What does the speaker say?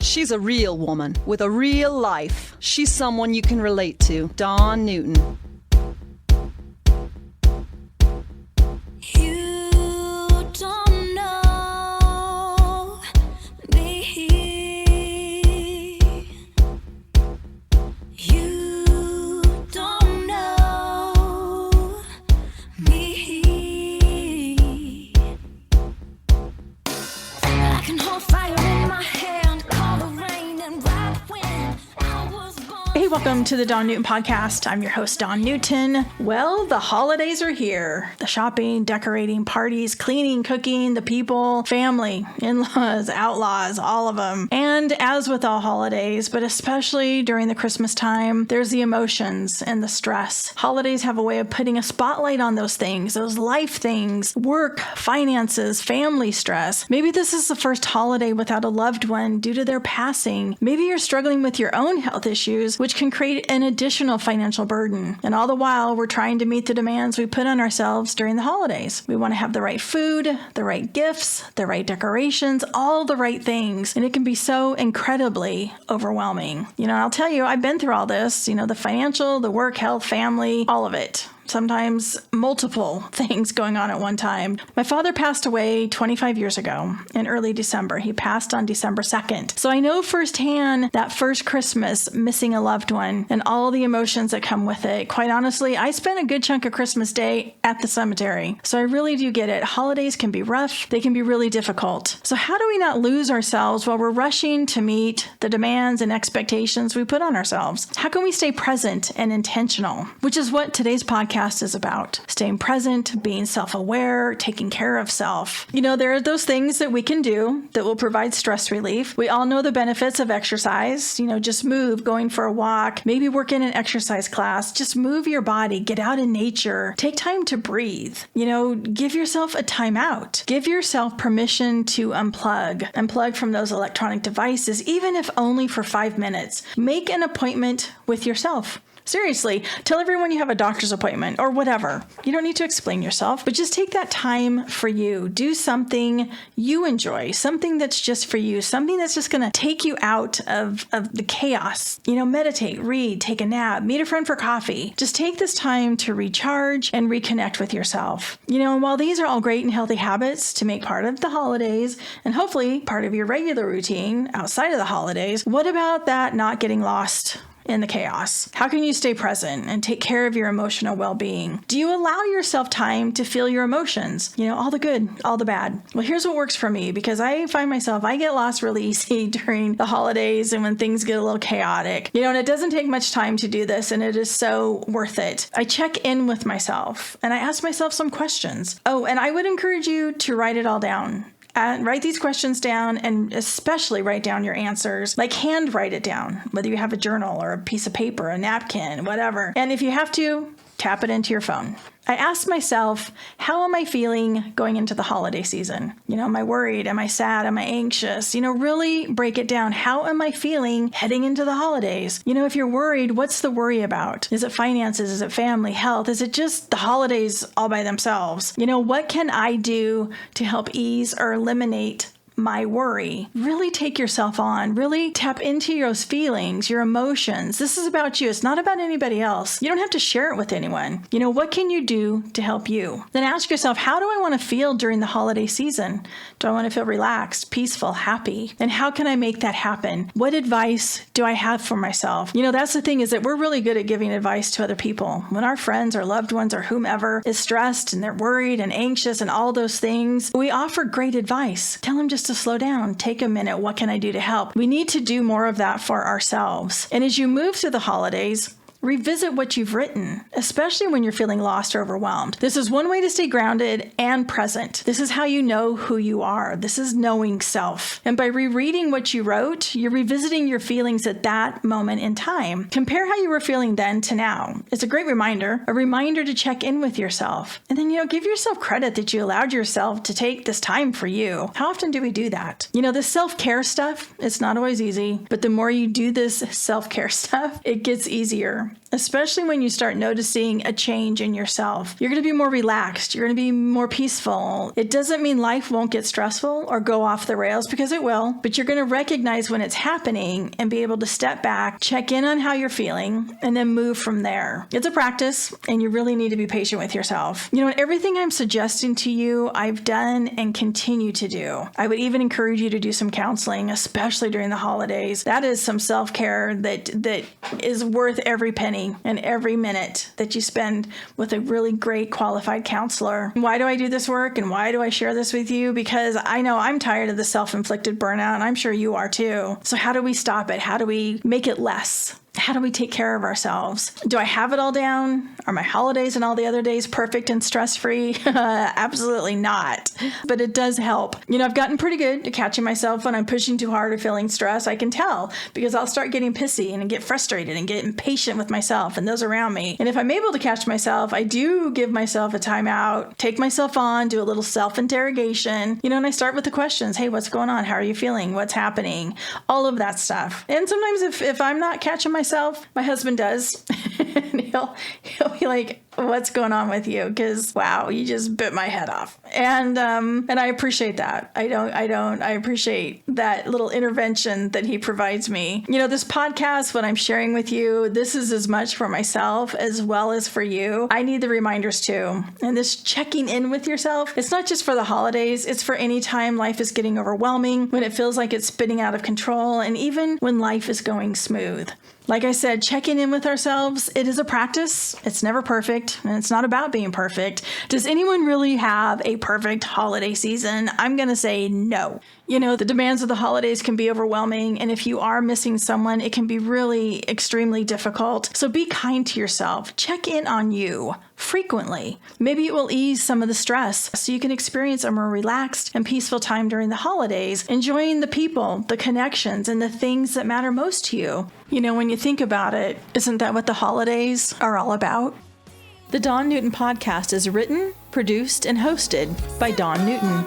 She's a real woman with a real life. She's someone you can relate to. Dawn Newton. Welcome to the Dawn Newton Podcast. I'm your host, Dawn Newton. Well, the holidays are here. The shopping, decorating, parties, cleaning, cooking, the people, family, in-laws, outlaws, all of them. And as with all holidays, but especially during the Christmas time, there's the emotions and the stress. Holidays have a way of putting a spotlight on those things, those life things, work, finances, family stress. Maybe this is the first holiday without a loved one due to their passing. Maybe you're struggling with your own health issues, which can create an additional financial burden. And all the while, we're trying to meet the demands we put on ourselves during the holidays. We want to have the right food, the right gifts, the right decorations, all the right things. And it can be so incredibly overwhelming. I'll tell you, I've been through all this, the financial, the work, health, family, all of it. Sometimes multiple things going on at one time. My father passed away 25 years ago in early December. He passed on December 2nd. So I know firsthand that first Christmas missing a loved one and all the emotions that come with it. Quite honestly, I spent a good chunk of Christmas Day at the cemetery. So I really do get it. Holidays can be rough. They can be really difficult. So how do we not lose ourselves while we're rushing to meet the demands and expectations we put on ourselves? How can we stay present and intentional? Which is what today's podcast is about. Staying present, being self-aware, taking care of self. There are those things that we can do that will provide stress relief. We all know the benefits of exercise. Just move, going for a walk, maybe work in an exercise class. Just move your body, get out in nature, take time to breathe. Give yourself a timeout. Give yourself permission to unplug from those electronic devices, even if only for 5 minutes. Make an appointment with yourself. Seriously, tell everyone you have a doctor's appointment or whatever. You don't need to explain yourself, but just take that time for you. Do something you enjoy, something that's just for you, something that's just going to take you out of the chaos. Meditate, read, take a nap, meet a friend for coffee. Just take this time to recharge and reconnect with yourself. And while these are all great and healthy habits to make part of the holidays and hopefully part of your regular routine outside of the holidays, what about that not getting lost in the chaos? How can you stay present and take care of your emotional well-being? Do you allow yourself time to feel your emotions? All the good, all the bad. Well, here's what works for me, because I find myself, I get lost really easy during the holidays and when things get a little chaotic. And it doesn't take much time to do this, and it is so worth it. I check in with myself and I ask myself some questions. Oh, and I would encourage you to write it all down. Write these questions down, and especially write down your answers. Like handwrite it down, whether you have a journal or a piece of paper, a napkin, whatever. And if you have to, tap it into your phone. I asked myself, how am I feeling going into the holiday season? Am I worried? Am I sad? Am I anxious? Really break it down. How am I feeling heading into the holidays? If you're worried, what's the worry about? Is it finances? Is it family, health? Is it just the holidays all by themselves? What can I do to help ease or eliminate my worry? Really take yourself on. Really tap into those feelings, your emotions. This is about you. It's not about anybody else. You don't have to share it with anyone. What can you do to help you? Then ask yourself, how do I want to feel during the holiday season? Do I want to feel relaxed, peaceful, happy? And how can I make that happen? What advice do I have for myself? That's the thing, is that we're really good at giving advice to other people. When our friends or loved ones or whomever is stressed and they're worried and anxious and all those things, we offer great advice. Tell them just to slow down, take a minute. What can I do to help? We need to do more of that for ourselves. And as you move through the holidays, revisit what you've written, especially when you're feeling lost or overwhelmed. This is one way to stay grounded and present. This is how you know who you are. This is knowing self. And by rereading what you wrote, you're revisiting your feelings at that moment in time. Compare how you were feeling then to now. It's a great reminder, to check in with yourself. And then, give yourself credit that you allowed yourself to take this time for you. How often do we do that? This self-care stuff, it's not always easy, but the more you do this self-care stuff, it gets easier. especially when you start noticing a change in yourself. You're going to be more relaxed. You're going to be more peaceful. It doesn't mean life won't get stressful or go off the rails, because it will, but you're going to recognize when it's happening and be able to step back, check in on how you're feeling, and then move from there. It's a practice, and you really need to be patient with yourself. You know, everything I'm suggesting to you, I've done and continue to do. I would even encourage you to do some counseling, especially during the holidays. That is some self-care that is worth every penny and every minute that you spend with a really great qualified counselor. Why do I do this work, and why do I share this with you? Because I know I'm tired of the self-inflicted burnout, and I'm sure you are too. So how do we stop it? How do we make it less? How do we take care of ourselves? Do I have it all down? Are my holidays and all the other days perfect and stress-free? Absolutely not. But it does help. You know, I've gotten pretty good at catching myself when I'm pushing too hard or feeling stressed. I can tell, because I'll start getting pissy and get frustrated and get impatient with myself and those around me. And if I'm able to catch myself, I do give myself a timeout, take myself on, do a little self-interrogation, you know, and I start with the questions. Hey, what's going on? How are you feeling? What's happening? All of that stuff. And sometimes if I'm not catching myself, my husband does. And he'll be like, what's going on with you? Because wow, you just bit my head off. And I appreciate that. I appreciate that little intervention that he provides me. You know, this podcast, what I'm sharing with you, this is as much for myself as well as for you. I need the reminders too. And this checking in with yourself, it's not just for the holidays, it's for any time life is getting overwhelming, when it feels like it's spinning out of control, and even when life is going smooth. Like I said, checking in with ourselves, it is a practice. It's never perfect, and it's not about being perfect. Does anyone really have a perfect holiday season? I'm going to say no. You know, the demands of the holidays can be overwhelming, and if you are missing someone, it can be really extremely difficult. So be kind to yourself. Check in on you frequently. Maybe it will ease some of the stress so you can experience a more relaxed and peaceful time during the holidays, enjoying the people, the connections, and the things that matter most to you. You know, when you think about it, isn't that what the holidays are all about? The Dawn Newton Podcast is written, produced, and hosted by Dawn Newton.